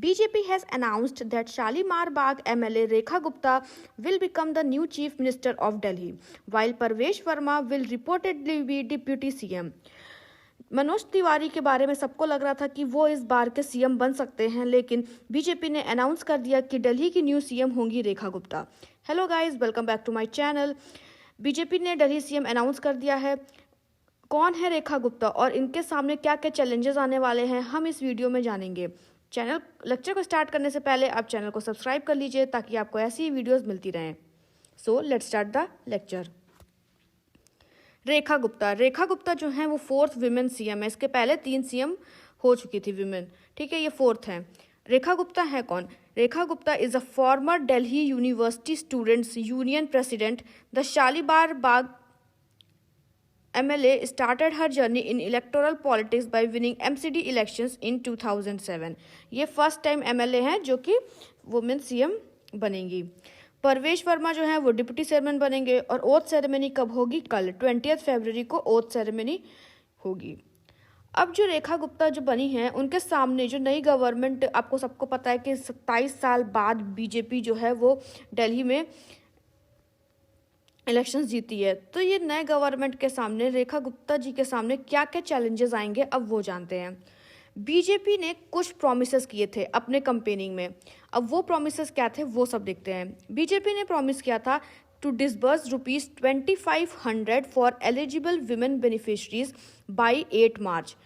BJP has announced that Shalimar Bagh MLA Rekha Gupta will become the new Chief Minister of Delhi, while Parvesh Verma will reportedly be Deputy CM. Manoj Tiwari के बारे में सबको लग रहा था कि वो इस बार के सीएम बन सकते हैं, लेकिन बीजेपी ने अनाउंस कर दिया कि दिल्ली की न्यू सीएम होंगी Rekha Gupta. Hello guys, welcome back to my channel. BJP ने दिल्ली सीएम अनाउंस कर दिया है। कौन है रेखा गुप्ता और इनके सामने क्या क्या चैलेंजेस आने वाले हैं, हम इस वीडियो में जानेंगे। लेक्चर को स्टार्ट करने से पहले आप चैनल को सब्सक्राइब कर लीजिए ताकि आपको ऐसी वीडियोस मिलती रहें। So let's start the lecture. Rekha Gupta जो है वो 4th विमेन सीएम है। इसके पहले 3 सीएम हो चुकी थी विमेन, ठीक है, ये 4th है। रेखा गुप्ता है कौन? Rekha Gupta is a former Delhi university students union president. The Shalimar Bagh MLA started her journey in electoral politics by winning MCD elections in 2007. ये फर्स्ट टाइम MLA हैं जो कि वुमेन सीएम बनेंगी। परवेश वर्मा जो है वो डिप्टी चेयरमैन बनेंगे और ओथ सेरेमनी कब होगी? कल 20 फरवरी को ओथ सेरेमनी होगी। अब जो रेखा गुप्ता जो बनी है उनके सामने जो नई गवर्नमेंट, आपको सबको पता है कि 27 साल बाद बीजेपी जो है वो दिल्ली में इलेक्शंस जीती है, तो ये नए गवर्नमेंट के सामने रेखा गुप्ता जी के सामने क्या क्या चैलेंजेस आएंगे अब वो जानते हैं। बीजेपी ने कुछ प्रॉमिसेस किए थे अपने कैंपेनिंग में, अब वो प्रॉमिसेस क्या थे वो सब देखते हैं। बीजेपी ने प्रॉमिस किया था to disburse ₹2500 for eligible women beneficiaries by 8 March.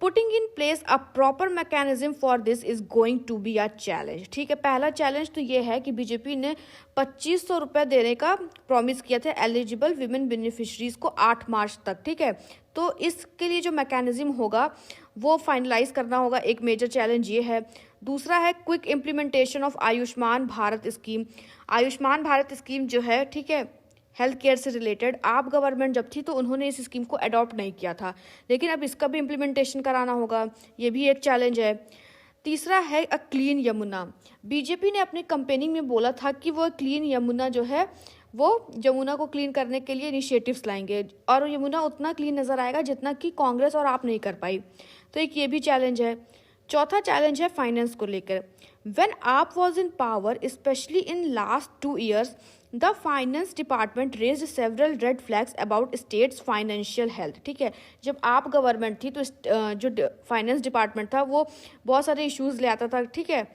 Putting in place a proper mechanism for this is going to be a challenge. ठीक है, पहला चैलेंज तो ये है कि बीजेपी ने 2500 रुपये देने का प्रॉमिस किया था एलिजिबल विमेन बेनिफिशरीज को 8 मार्च तक। ठीक है, तो इसके लिए जो मैकेनिज्म होगा वो फाइनलाइज करना होगा। एक मेजर चैलेंज ये है। दूसरा है quick implementation of Ayushman Bharat scheme. Ayushman Bharat scheme जो है, ठीक है, हेल्थ केयर से रिलेटेड, आप गवर्नमेंट जब थी तो उन्होंने इस स्कीम को अडॉप्ट नहीं किया था, लेकिन अब इसका भी इम्प्लीमेंटेशन कराना होगा, ये भी एक चैलेंज है। तीसरा है अ क्लीन यमुना। बीजेपी ने अपनी कैंपेनिंग में बोला था कि वो क्लीन यमुना जो है वो यमुना को क्लीन करने के लिए इनिशिएटिव्स लाएंगे और यमुना उतना क्लीन नज़र आएगा जितना कि कांग्रेस और आप नहीं कर पाई, तो एक ये भी चैलेंज है। चौथा चैलेंज है फाइनेंस को लेकर। व्हेन आप was in power, specially in last 2 years, the finance department raised several red flags about states financial health. ठीक है, जब आप गवर्नमेंट थी तो जो फाइनेंस डिपार्टमेंट था वो बहुत सारे इश्यूज ले आता था, ठीक है,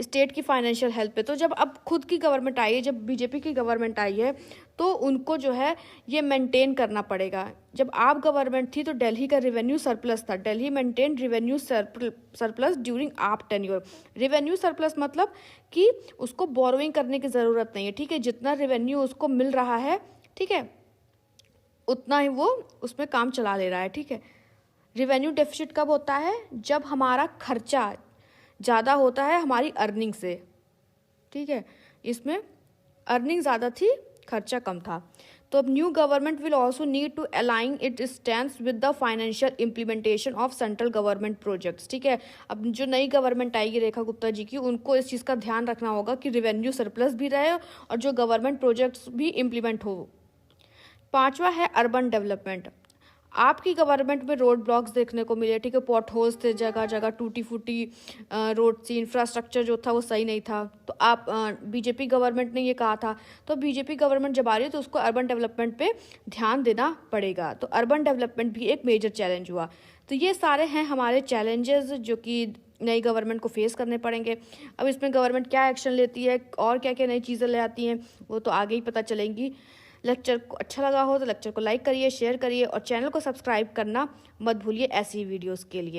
स्टेट की फाइनेंशियल हेल्थ पे। तो जब अब खुद की गवर्नमेंट आई है, जब बीजेपी की गवर्नमेंट आई है, तो उनको जो है ये मेंटेन करना पड़ेगा। जब आप गवर्नमेंट थी तो दिल्ली का रेवेन्यू सरप्लस था। Delhi maintain revenue surplus during आप टेन्योर। रेवेन्यू सरप्लस मतलब कि उसको बोरोइंग करने की ज़रूरत नहीं है, ठीक है, जितना रेवेन्यू उसको मिल रहा है, ठीक है, उतना ही वो उसमें काम चला ले रहा है। ठीक है, रेवेन्यू डेफिसिट कब होता है? जब हमारा खर्चा ज़्यादा होता है हमारी अर्निंग से। ठीक है, इसमें अर्निंग ज़्यादा थी, खर्चा कम था। तो अब new government will also need to align it stands with the financial implementation of central government projects. ठीक है, अब जो नई गवर्नमेंट आएगी रेखा गुप्ता जी की, उनको इस चीज़ का ध्यान रखना होगा कि रेवेन्यू सरप्लस भी रहे और जो गवर्नमेंट प्रोजेक्ट्स भी इम्प्लीमेंट हो। पांचवा है अर्बन डेवलपमेंट। आपकी गवर्नमेंट में रोड ब्लॉक्स देखने को मिले, ठीक है, पॉट होल्स थे जगह जगह, टूटी फूटी रोड थी, इंफ्रास्ट्रक्चर जो था वो सही नहीं था। तो आप बीजेपी गवर्नमेंट ने ये कहा था, तो बीजेपी गवर्नमेंट जब आ रही है तो उसको अर्बन डेवलपमेंट पे ध्यान देना पड़ेगा। तो अर्बन डेवलपमेंट भी एक मेजर चैलेंज हुआ। तो ये सारे हैं हमारे चैलेंजेस जो कि नई गवर्नमेंट को फेस करने पड़ेंगे। अब इसमें गवर्नमेंट क्या एक्शन लेती है और क्या क्या नई चीज़ें ले आती हैं वो तो आगे ही पता चलेंगी। लेक्चर को अच्छा लगा हो तो लेक्चर को लाइक करिए, शेयर करिए और चैनल को सब्सक्राइब करना मत भूलिए ऐसी वीडियोस के लिए।